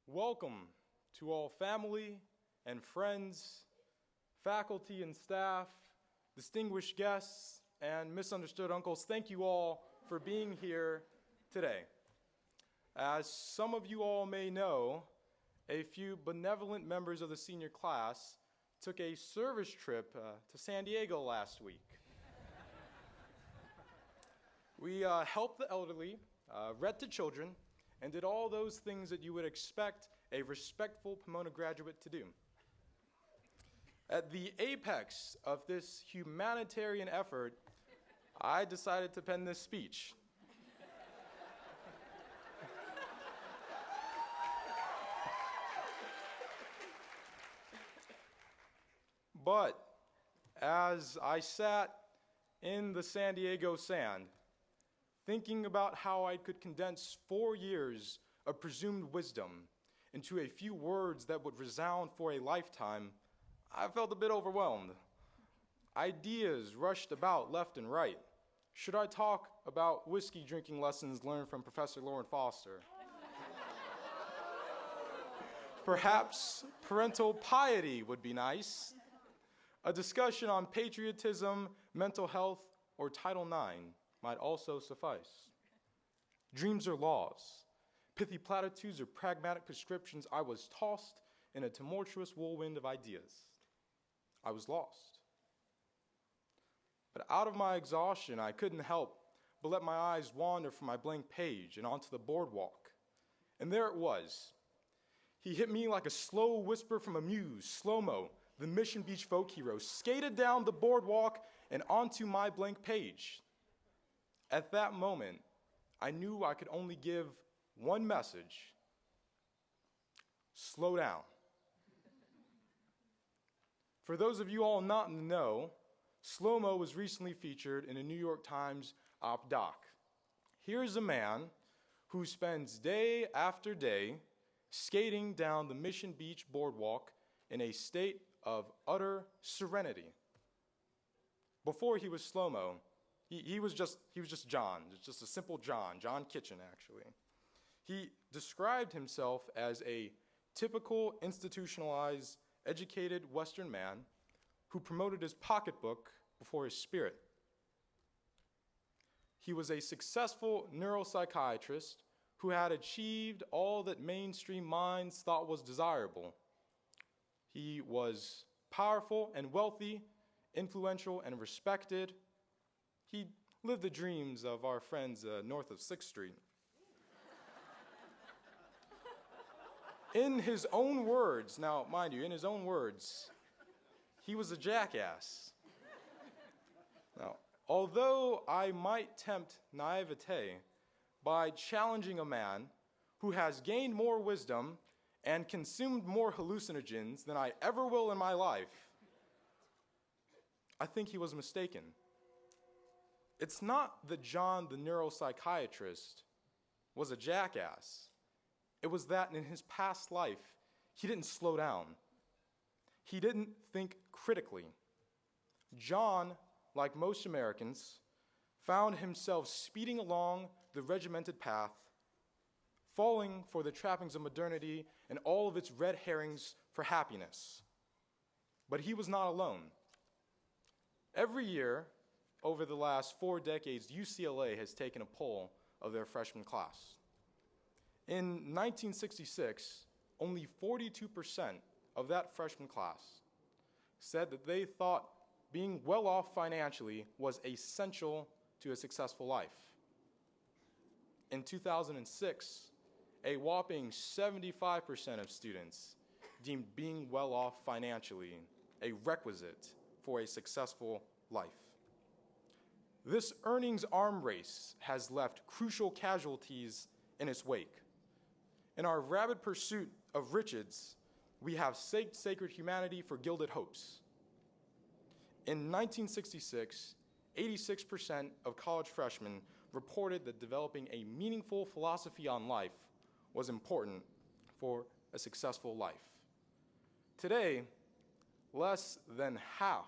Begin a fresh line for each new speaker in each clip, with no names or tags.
Welcome to all family and friends, faculty and staff, distinguished guests, and misunderstood uncles. Thank you all for being here today. As some of you all may know, a few benevolent members of the senior class took a service trip to San Diego last week. We helped the elderly, read to children, and did all those things that you would expect a respectful Pomona graduate to do. At the apex of this humanitarian effort, I decided to pen this speech. But as I sat in the San Diego sand, thinking about how I could condense 4 years of presumed wisdom into a few words that would resound for a lifetime, I felt a bit overwhelmed. Ideas rushed about left and right. Should I talk about whiskey drinking lessons learned from Professor Lauren Foster? Perhaps parental piety would be nice. A discussion on patriotism, mental health, or Title IX might also suffice. Dreams are laws. Pithy platitudes or pragmatic prescriptions. I was tossed in a tumultuous whirlwind of ideas. I was lost. But out of my exhaustion, I couldn't help but let my eyes wander from my blank page and onto the boardwalk. And there it was. He hit me like a slow whisper from a muse, slow-mo, the Mission Beach folk hero, skated down the boardwalk and onto my blank page. At that moment, I knew I could only give one message: slow down. For those of you all not in the know, slow-mo was recently featured in a New York Times op doc. Here's a man who spends day after day skating down the Mission Beach boardwalk in a state of utter serenity. Before he was slow-mo, he was just John, just a simple John Kitchen, actually. He described himself as a typical, institutionalized, educated Western man who promoted his pocketbook before his spirit. He was a successful neuropsychiatrist who had achieved all that mainstream minds thought was desirable. He was powerful and wealthy, influential and respected. He lived the dreams of our friends north of 6th Street. In his own words, now mind you, in his own words, he was a jackass. Now, although I might tempt naivete by challenging a man who has gained more wisdom and consumed more hallucinogens than I ever will in my life, I think he was mistaken. It's not that John the neuropsychiatrist was a jackass. It was that in his past life, he didn't slow down. He didn't think critically. John, like most Americans, found himself speeding along the regimented path, falling for the trappings of modernity and all of its red herrings for happiness. But he was not alone. Every year, over the last 4 decades, UCLA has taken a poll of their freshman class. In 1966, only 42% of that freshman class said that they thought being well off financially was essential to a successful life. In 2006, a whopping 75% of students deemed being well off financially a requisite for a successful life. This earnings arm race has left crucial casualties in its wake. In our rabid pursuit of riches, we have staked sacred humanity for gilded hopes. In 1966, 86% of college freshmen reported that developing a meaningful philosophy on life was important for a successful life. Today, less than half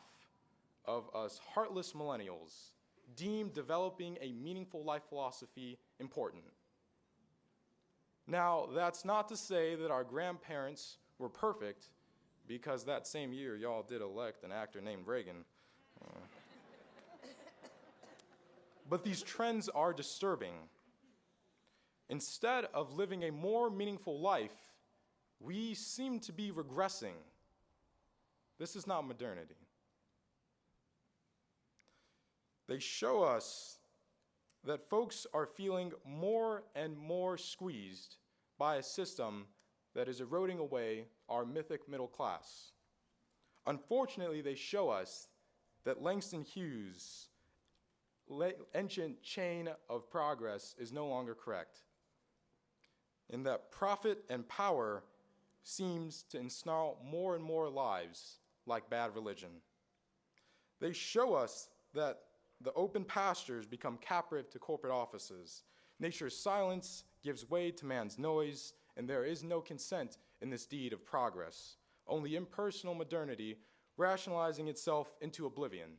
of us heartless millennials deem developing a meaningful life philosophy important. Now, that's not to say that our grandparents were perfect, because that same year y'all did elect an actor named Reagan. But these trends are disturbing. Instead of living a more meaningful life, we seem to be regressing. This is not modernity. They show us that folks are feeling more and more squeezed by a system that is eroding away our mythic middle class. Unfortunately, they show us that Langston Hughes' ancient chain of progress is no longer correct, and that profit and power seems to ensnarl more and more lives like bad religion. They show us that the open pastures become captive to corporate offices. Nature's silence gives way to man's noise, and there is no consent in this deed of progress, only impersonal modernity rationalizing itself into oblivion,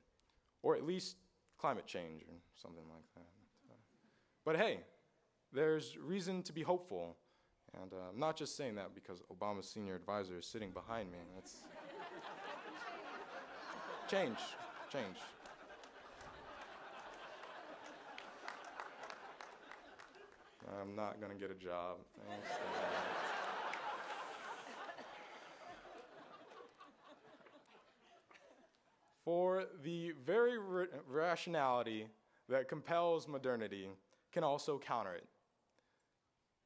or at least climate change or something like that. But hey, there's reason to be hopeful, and I'm not just saying that because Obama's senior advisor is sitting behind me. That's change. I'm not going to get a job. Thanks. For the very rationality that compels modernity can also counter it.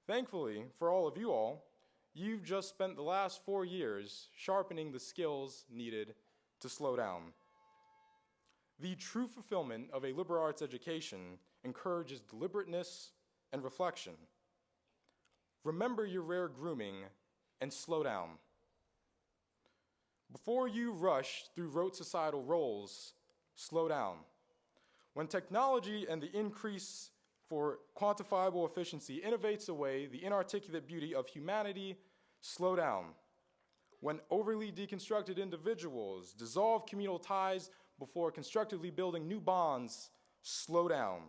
Thankfully, for all of you all, you've just spent the last 4 years sharpening the skills needed to slow down. The true fulfillment of a liberal arts education encourages deliberateness and reflection. Remember your rare grooming and slow down. Before you rush through rote societal roles, slow down. When technology and the increase for quantifiable efficiency innovates away the inarticulate beauty of humanity, slow down. When overly deconstructed individuals dissolve communal ties before constructively building new bonds, slow down.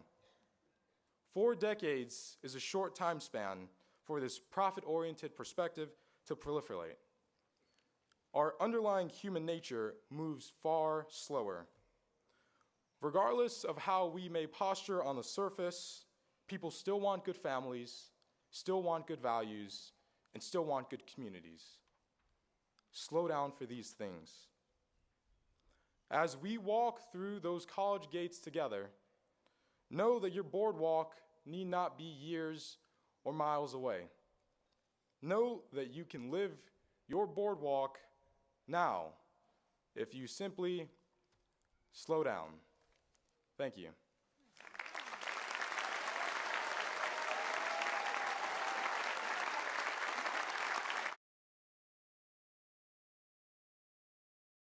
4 decades is a short time span for this profit-oriented perspective to proliferate. Our underlying human nature moves far slower. Regardless of how we may posture on the surface, people still want good families, still want good values, and still want good communities. Slow down for these things. As we walk through those college gates together, know that your boardwalk need not be years or miles away. Know that you can live your boardwalk now if you simply slow down. Thank you.